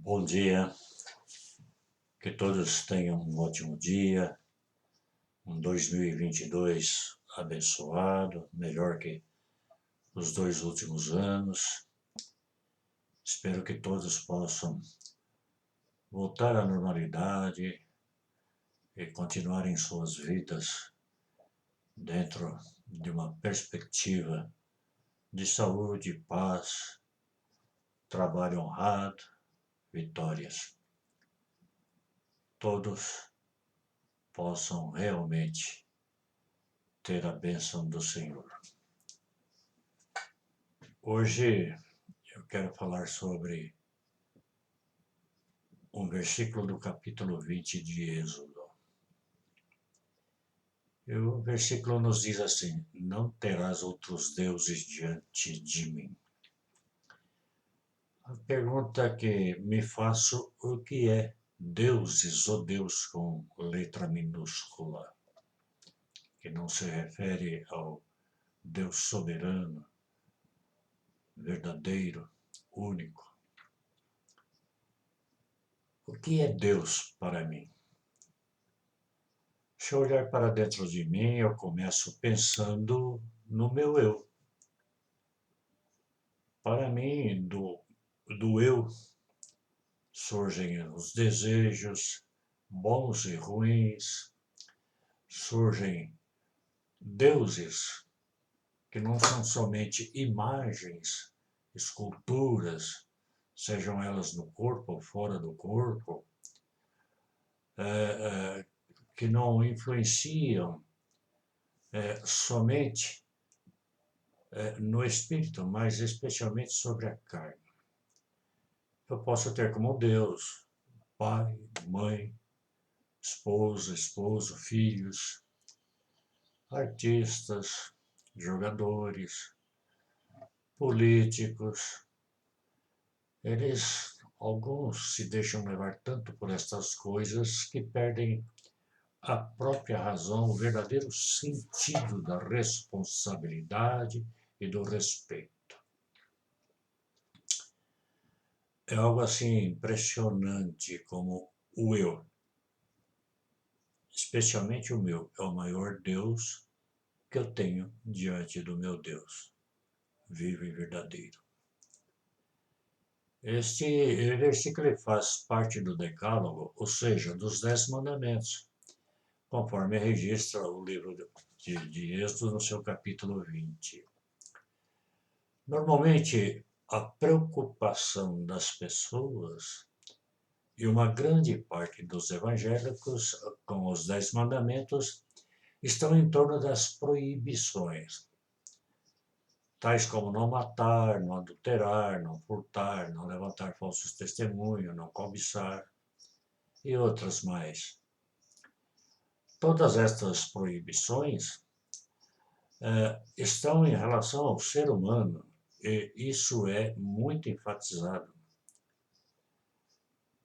Bom dia, que todos tenham um ótimo dia, um 2022 abençoado, melhor que os dois últimos anos. Espero que todos possam voltar à normalidade e continuarem suas vidas dentro de uma perspectiva de saúde, paz, trabalho honrado, vitórias. Todos possam realmente ter a bênção do Senhor. Hoje eu quero falar sobre um versículo do capítulo 20 de Êxodo. E o versículo nos diz assim: não terás outros deuses diante de mim. A pergunta que me faço: o que é deuses ou Deus com letra minúscula? Que não se refere ao Deus soberano, verdadeiro, único. O que é Deus para mim? Se eu olhar para dentro de mim, eu começo pensando no meu eu. Para mim, do eu surgem os desejos bons e ruins, surgem deuses que não são somente imagens, esculturas, sejam elas no corpo ou fora do corpo, que não influenciam somente no espírito, mas especialmente sobre a carne. Eu posso ter como Deus pai, mãe, esposa, esposo, filhos, artistas, jogadores, políticos. Alguns se deixam levar tanto por estas coisas que perdem a própria razão, o verdadeiro sentido da responsabilidade e do respeito. É algo assim impressionante como o eu, especialmente o meu, é o maior Deus que eu tenho diante do meu Deus, vivo e verdadeiro. Este versículo faz parte do Decálogo, ou seja, dos 10 mandamentos, conforme registra o livro de Êxodo no seu capítulo 20. Normalmente, a preocupação das pessoas e uma grande parte dos evangélicos com os 10 mandamentos estão em torno das proibições, tais como não matar, não adulterar, não furtar, não levantar falsos testemunhos, não cobiçar e outras mais. Todas estas proibições estão em relação ao ser humano e isso é muito enfatizado.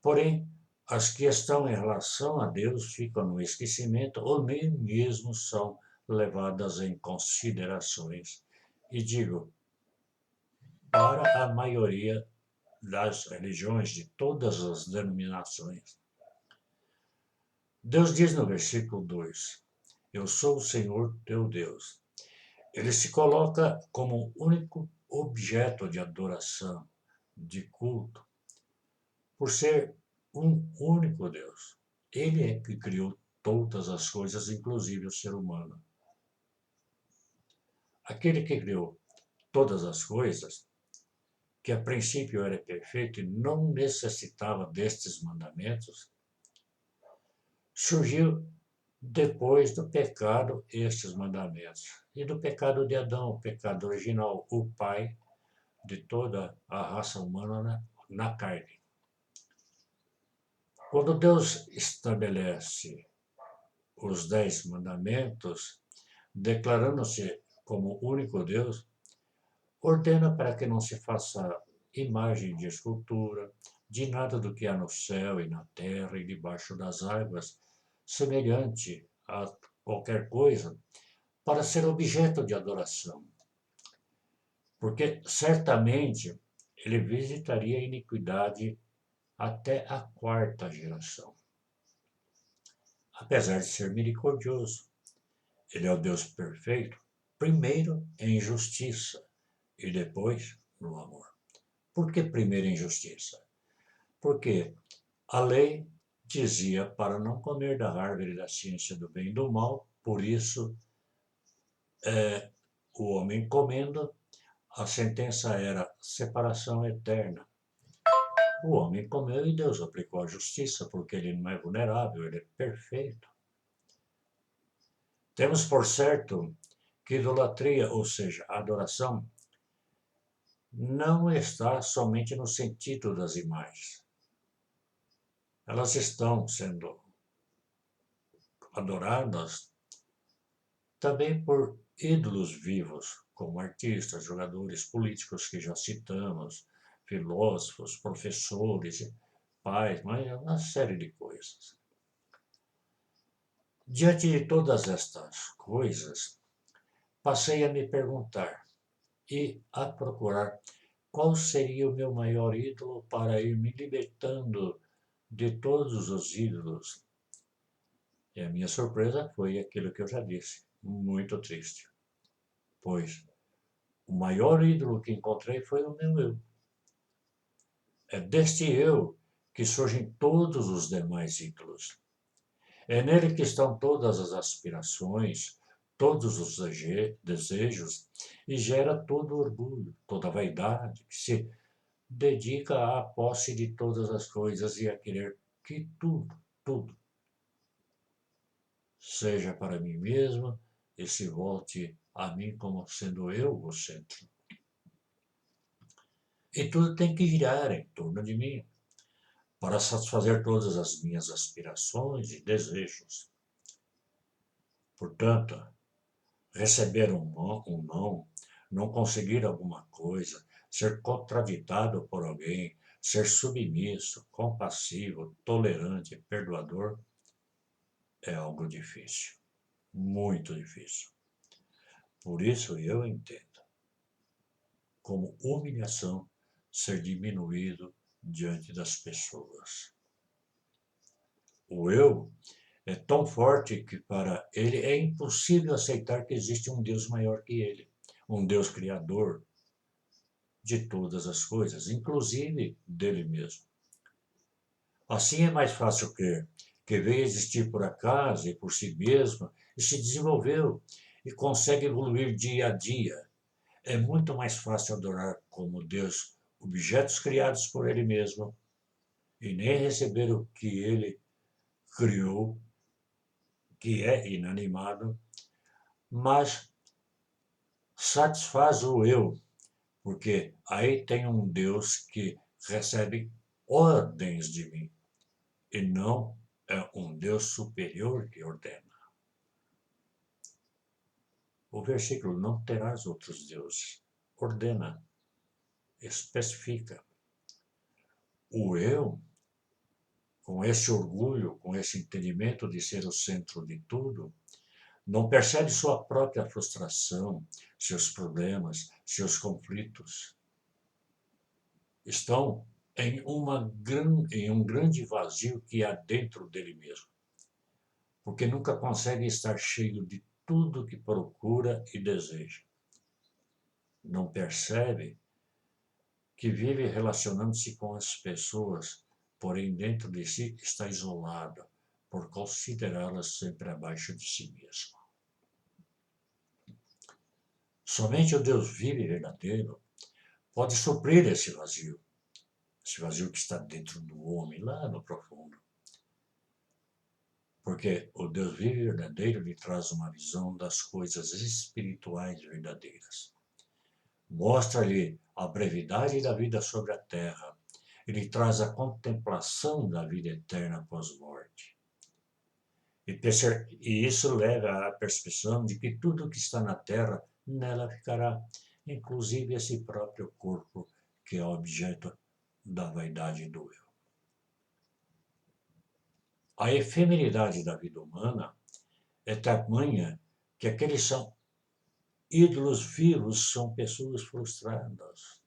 Porém, as que estão em relação a Deus ficam no esquecimento ou nem mesmo são levadas em considerações. E digo, para a maioria das religiões, de todas as denominações. Deus diz no versículo 2: eu sou o Senhor teu Deus. Ele se coloca como único objeto de adoração, de culto, por ser um único Deus. Ele é que criou todas as coisas, inclusive o ser humano. Aquele que criou todas as coisas, que a princípio era perfeito e não necessitava destes mandamentos, surgiu depois do pecado estes mandamentos. E do pecado de Adão, o pecado original, o pai de toda a raça humana na carne. Quando Deus estabelece os 10 mandamentos, declarando-se como único Deus, ordena para que não se faça imagem de escultura, de nada do que há no céu e na terra e debaixo das águas, semelhante a qualquer coisa, para ser objeto de adoração. Porque certamente ele visitaria a iniquidade até a quarta geração. Apesar de ser misericordioso, ele é o Deus perfeito, primeiro em justiça e depois no amor. Por que primeiro em justiça? Porque a lei dizia para não comer da árvore da ciência do bem e do mal, por isso o homem comendo, a sentença era separação eterna. O homem comeu e Deus aplicou a justiça, porque ele não é vulnerável, ele é perfeito. Temos por certo que idolatria, ou seja, a adoração, não está somente no sentido das imagens. Elas estão sendo adoradas também por ídolos vivos, como artistas, jogadores políticos que já citamos, filósofos, professores, pais, mas uma série de coisas. Diante de todas estas coisas, passei a me perguntar e a procurar qual seria o meu maior ídolo para ir me libertando de todos os ídolos. E a minha surpresa foi aquilo que eu já disse, muito triste, pois o maior ídolo que encontrei foi o meu eu. É deste eu que surgem todos os demais ídolos. É nele que estão todas as aspirações, todos os desejos, e gera todo o orgulho, toda a vaidade, que se dedica à posse de todas as coisas e a querer que tudo, seja para mim mesmo e se volte a mim como sendo eu o centro. E tudo tem que girar em torno de mim para satisfazer todas as minhas aspirações e desejos. Portanto, receber um não conseguir alguma coisa, ser contraditado por alguém, ser submisso, compassivo, tolerante, perdoador, é algo difícil, muito difícil. Por isso eu entendo como humilhação ser diminuído diante das pessoas. O eu é tão forte que para ele é impossível aceitar que existe um Deus maior que ele, um Deus criador de todas as coisas, inclusive dele mesmo. Assim é mais fácil crer que veio existir por acaso e por si mesmo e se desenvolveu e consegue evoluir dia a dia. É muito mais fácil adorar como Deus objetos criados por ele mesmo e nem receber o que ele criou, que é inanimado, mas satisfaz o eu, porque aí tem um Deus que recebe ordens de mim e não é um Deus superior que ordena. O versículo não terás outros deuses ordena, especifica. O eu, com esse orgulho, com esse entendimento de ser o centro de tudo, não percebe sua própria frustração, seus problemas, seus conflitos. Estão em um grande vazio que há dentro dele mesmo, porque nunca consegue estar cheio de tudo que procura e deseja. Não percebe que vive relacionando-se com as pessoas, porém dentro de si está isolado, por considerá-las sempre abaixo de si mesmo. Somente o Deus vivo e verdadeiro pode suprir esse vazio que está dentro do homem, lá no profundo. Porque o Deus vivo e verdadeiro lhe traz uma visão das coisas espirituais verdadeiras. Mostra-lhe a brevidade da vida sobre a terra. Ele traz a contemplação da vida eterna pós-morte. E isso leva à percepção de que tudo que está na terra, nela ficará, inclusive esse próprio corpo, que é objeto da vaidade do eu. A efemeridade da vida humana é tamanha que aqueles são ídolos vivos, são pessoas frustradas.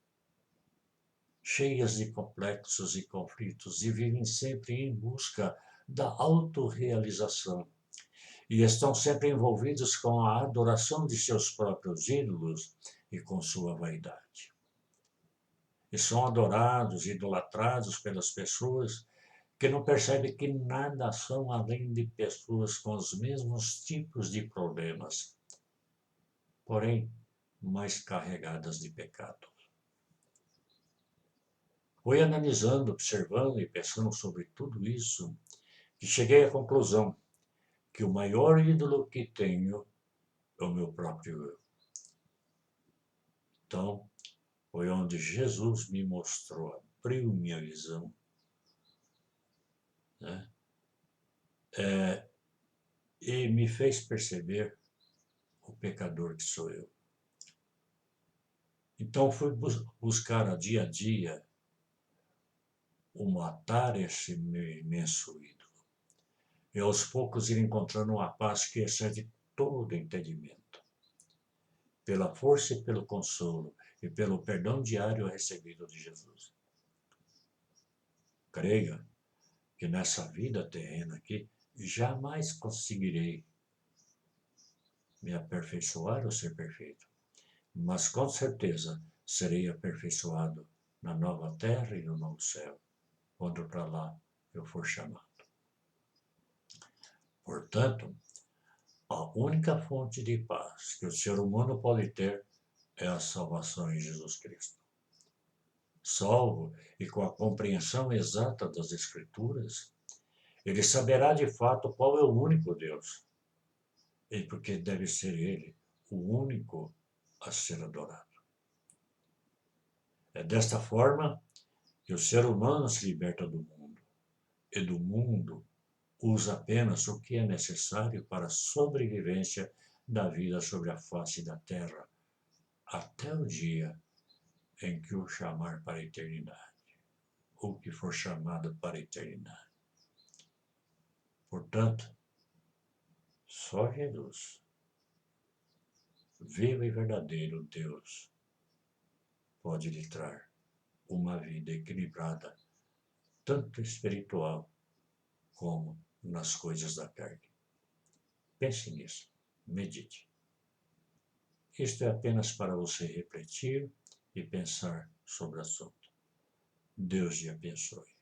cheias de complexos e conflitos e vivem sempre em busca da autorrealização e estão sempre envolvidos com a adoração de seus próprios ídolos e com sua vaidade. E são adorados e idolatrados pelas pessoas que não percebem que nada são além de pessoas com os mesmos tipos de problemas, porém mais carregadas de pecado. Fui analisando, observando e pensando sobre tudo isso, que cheguei à conclusão que o maior ídolo que tenho é o meu próprio eu. Então, foi onde Jesus me mostrou, abriu minha visão, né? E me fez perceber o pecador que sou eu. Então, fui buscar a dia o matar esse meu imenso ídolo. E aos poucos ir encontrando uma paz que excede todo entendimento, pela força e pelo consolo e pelo perdão diário recebido de Jesus. Creia que nessa vida terrena aqui jamais conseguirei me aperfeiçoar ou ser perfeito, mas com certeza serei aperfeiçoado na nova terra e no novo céu, quando para lá eu for chamado. Portanto, a única fonte de paz que o ser humano pode ter é a salvação em Jesus Cristo. Salvo e com a compreensão exata das Escrituras, ele saberá de fato qual é o único Deus, e porque deve ser ele o único a ser adorado. É desta forma que o ser humano se liberta do mundo, e do mundo usa apenas o que é necessário para a sobrevivência da vida sobre a face da terra, até o dia em que o chamar para a eternidade, ou que for chamado para a eternidade. Portanto, só Jesus, vivo e verdadeiro Deus, pode lhe dar uma vida equilibrada, tanto espiritual como nas coisas da carne. Pense nisso, medite. Isto é apenas para você refletir e pensar sobre o assunto. Deus te abençoe.